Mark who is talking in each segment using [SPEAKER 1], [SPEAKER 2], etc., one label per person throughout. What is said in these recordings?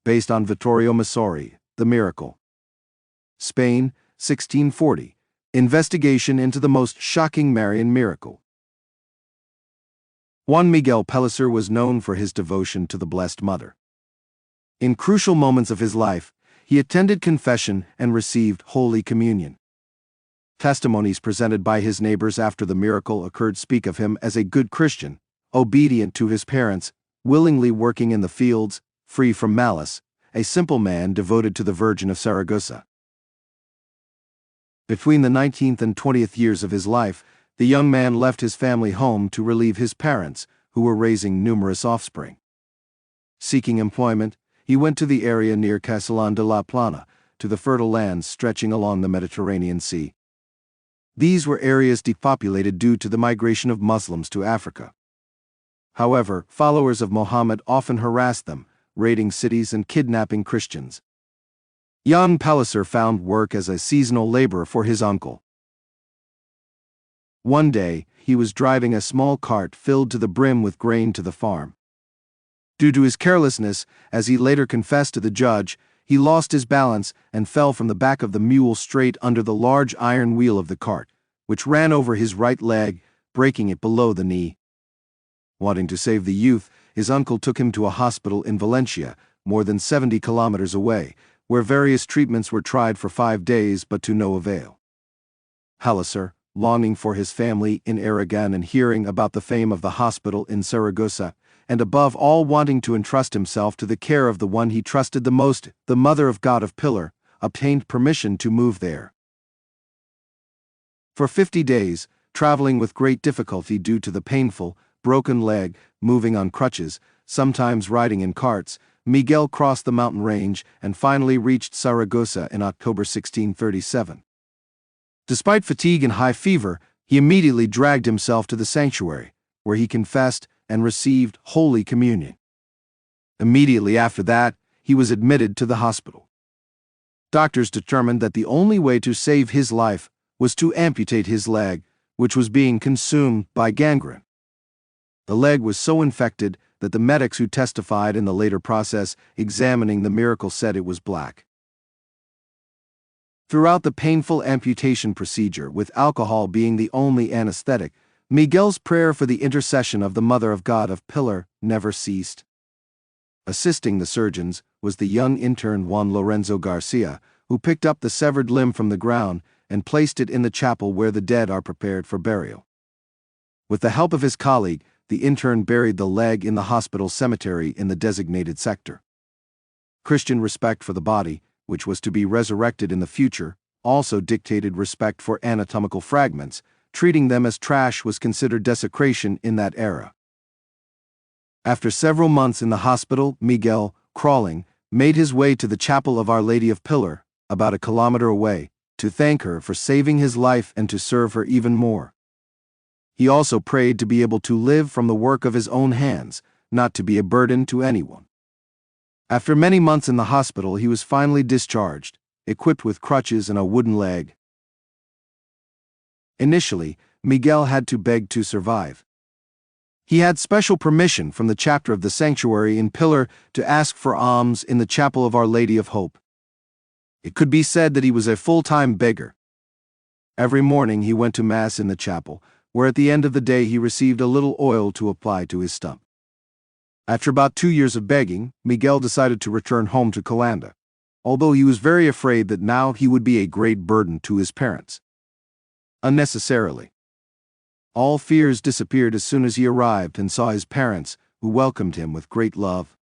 [SPEAKER 1] based on Vittorio Messori, The Miracle. Spain, 1640. Investigation into the most shocking Marian miracle. Juan Miguel Pellicer was known for his devotion to the Blessed Mother. In crucial moments of his life, he attended confession and received Holy Communion. Testimonies presented by his neighbors after the miracle occurred speak of him as a good Christian, obedient to his parents, willingly working in the fields, free from malice, a simple man devoted to the Virgin of Saragossa. Between the 19th and 20th years of his life, the young man left his family home to relieve his parents, who were raising numerous offspring. Seeking employment, he went to the area near Castellón de la Plana, to the fertile lands stretching along the Mediterranean Sea. These were areas depopulated due to the migration of Muslims to Africa. However, followers of Muhammad often harassed them, raiding cities and kidnapping Christians. Jan Pellicer found work as a seasonal laborer for his uncle. One day, he was driving a small cart filled to the brim with grain to the farm. Due to his carelessness, as he later confessed to the judge, he lost his balance and fell from the back of the mule straight under the large iron wheel of the cart, which ran over his right leg, breaking it below the knee. Wanting to save the youth, his uncle took him to a hospital in Valencia, more than 70 kilometers away, where various treatments were tried for 5 days but to no avail. Pellicer, longing for his family in Aragon and hearing about the fame of the hospital in Saragossa, and above all wanting to entrust himself to the care of the one he trusted the most, the Mother of God of Pilar, obtained permission to move there. For 50 days, traveling with great difficulty due to the painful, broken leg, moving on crutches, sometimes riding in carts, Miguel crossed the mountain range and finally reached Saragossa in October 1637. Despite fatigue and high fever, he immediately dragged himself to the sanctuary, where he confessed and received Holy Communion. Immediately after that, he was admitted to the hospital. Doctors determined that the only way to save his life was to amputate his leg, which was being consumed by gangrene. The leg was so infected that the medics who testified in the later process examining the miracle said it was black. Throughout the painful amputation procedure, with alcohol being the only anesthetic, Miguel's prayer for the intercession of the Mother of God of Pilar never ceased. Assisting the surgeons was the young intern Juan Lorenzo Garcia, who picked up the severed limb from the ground and placed it in the chapel where the dead are prepared for burial. With the help of his colleague, the intern buried the leg in the hospital cemetery in the designated sector. Christian respect for the body, which was to be resurrected in the future, also dictated respect for anatomical fragments. Treating them as trash was considered desecration in that era. After several months in the hospital, Miguel, crawling, made his way to the chapel of Our Lady of Pilar, about a kilometer away, to thank her for saving his life and to serve her even more. He also prayed to be able to live from the work of his own hands, not to be a burden to anyone. After many months in the hospital, he was finally discharged, equipped with crutches and a wooden leg. Initially, Miguel had to beg to survive. He had special permission from the chapter of the sanctuary in Pilar to ask for alms in the chapel of Our Lady of Hope. It could be said that he was a full-time beggar. Every morning he went to Mass in the chapel, where at the end of the day he received a little oil to apply to his stump. After about 2 years of begging, Miguel decided to return home to Calanda, although he was very afraid that now he would be a great burden to his parents. Unnecessarily. All fears disappeared as soon as he arrived and saw his parents, who welcomed him with great love.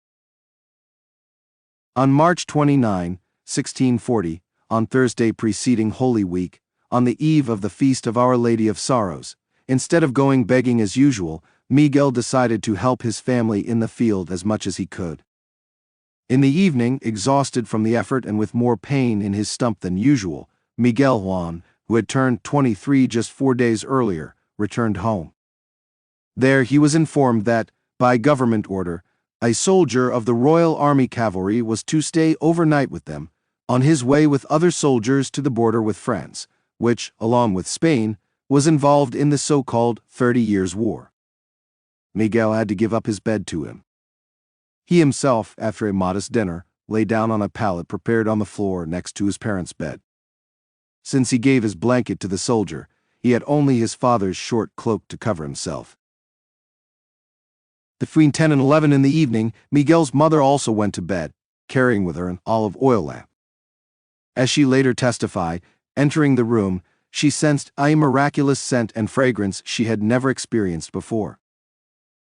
[SPEAKER 1] On March 29, 1640, on Thursday preceding Holy Week, on the eve of the feast of Our Lady of Sorrows, instead of going begging as usual, Miguel decided to help his family in the field as much as he could. In the evening, exhausted from the effort and with more pain in his stump than usual, Miguel Juan, who had turned 23 just 4 days earlier, returned home. There he was informed that, by government order, a soldier of the Royal Army Cavalry was to stay overnight with them, on his way with other soldiers to the border with France, which, along with Spain, was involved in the so-called 30 Years' War. Miguel had to give up his bed to him. He himself, after a modest dinner, lay down on a pallet prepared on the floor next to his parents' bed. Since he gave his blanket to the soldier, he had only his father's short cloak to cover himself. Between 10 and 11 in the evening, Miguel's mother also went to bed, carrying with her an olive oil lamp. As she later testified, entering the room, she sensed a miraculous scent and fragrance she had never experienced before.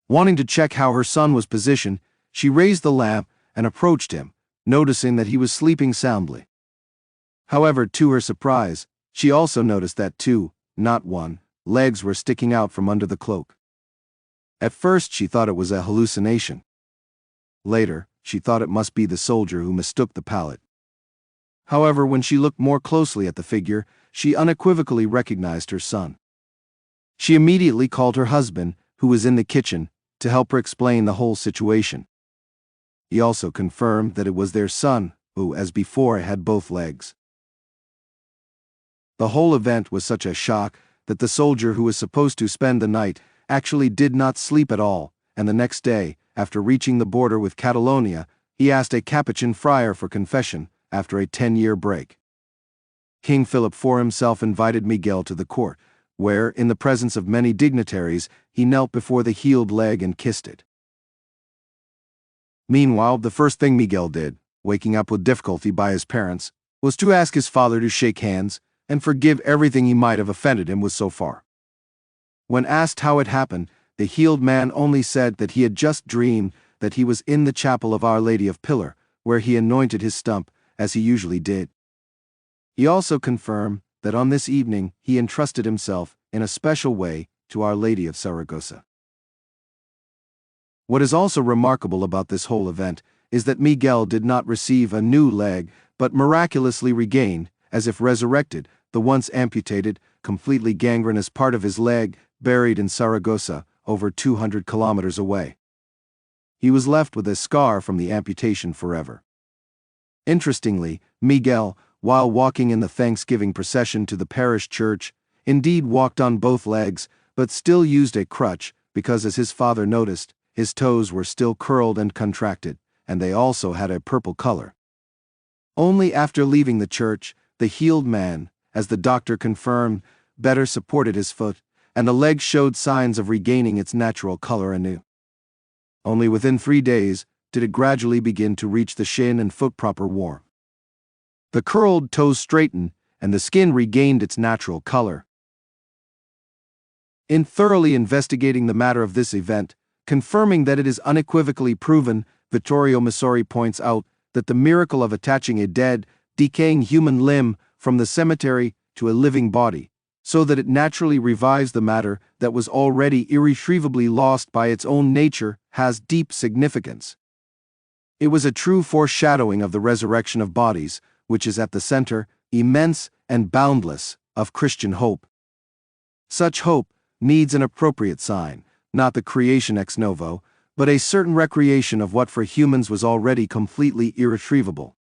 [SPEAKER 1] Wanting to check how her son was positioned, she raised the lamp and approached him, noticing that he was sleeping soundly. However, to her surprise, she also noticed that two, not one, legs were sticking out from under the cloak. At first she thought it was a hallucination. Later, she thought it must be the soldier who mistook the pallet. However, when she looked more closely at the figure, she unequivocally recognized her son. She immediately called her husband, who was in the kitchen, to help her explain the whole situation. He also confirmed that it was their son, who, as before, had both legs. The whole event was such a shock that the soldier who was supposed to spend the night actually did not sleep at all, and the next day, after reaching the border with Catalonia, he asked a Capuchin friar for confession after a 10-year break. King Philip IV himself invited Miguel to the court, where, in the presence of many dignitaries, he knelt before the healed leg and kissed it. Meanwhile, the first thing Miguel did, waking up with difficulty by his parents, was to ask his father to shake hands and forgive everything he might have offended him with so far. When asked how it happened, the healed man only said that he had just dreamed that he was in the chapel of Our Lady of Pillar, where he anointed his stump, as he usually did. He also confirmed that on this evening he entrusted himself, in a special way, to Our Lady of Saragossa. What is also remarkable about this whole event is that Miguel did not receive a new leg, but miraculously regained, as if resurrected, the once amputated, completely gangrenous part of his leg, buried in Saragossa, over 200 kilometers away. He was left with a scar from the amputation forever. Interestingly, Miguel, while walking in the Thanksgiving procession to the parish church, indeed walked on both legs, but still used a crutch because, as his father noticed, his toes were still curled and contracted, and they also had a purple color. Only after leaving the church, the healed man, as the doctor confirmed, better supported his foot, and the leg showed signs of regaining its natural color anew. Only within 3 days did it gradually begin to reach the shin and foot proper warmth. The curled toes straightened, and the skin regained its natural color. In thoroughly investigating the matter of this event, confirming that it is unequivocally proven, Vittorio Missori points out that the miracle of attaching a dead, decaying human limb from the cemetery to a living body, so that it naturally revives the matter that was already irretrievably lost by its own nature, has deep significance. It was a true foreshadowing of the resurrection of bodies, which is at the center, immense and boundless, of Christian hope. Such hope needs an appropriate sign, not the creation ex novo, but a certain recreation of what for humans was already completely irretrievable.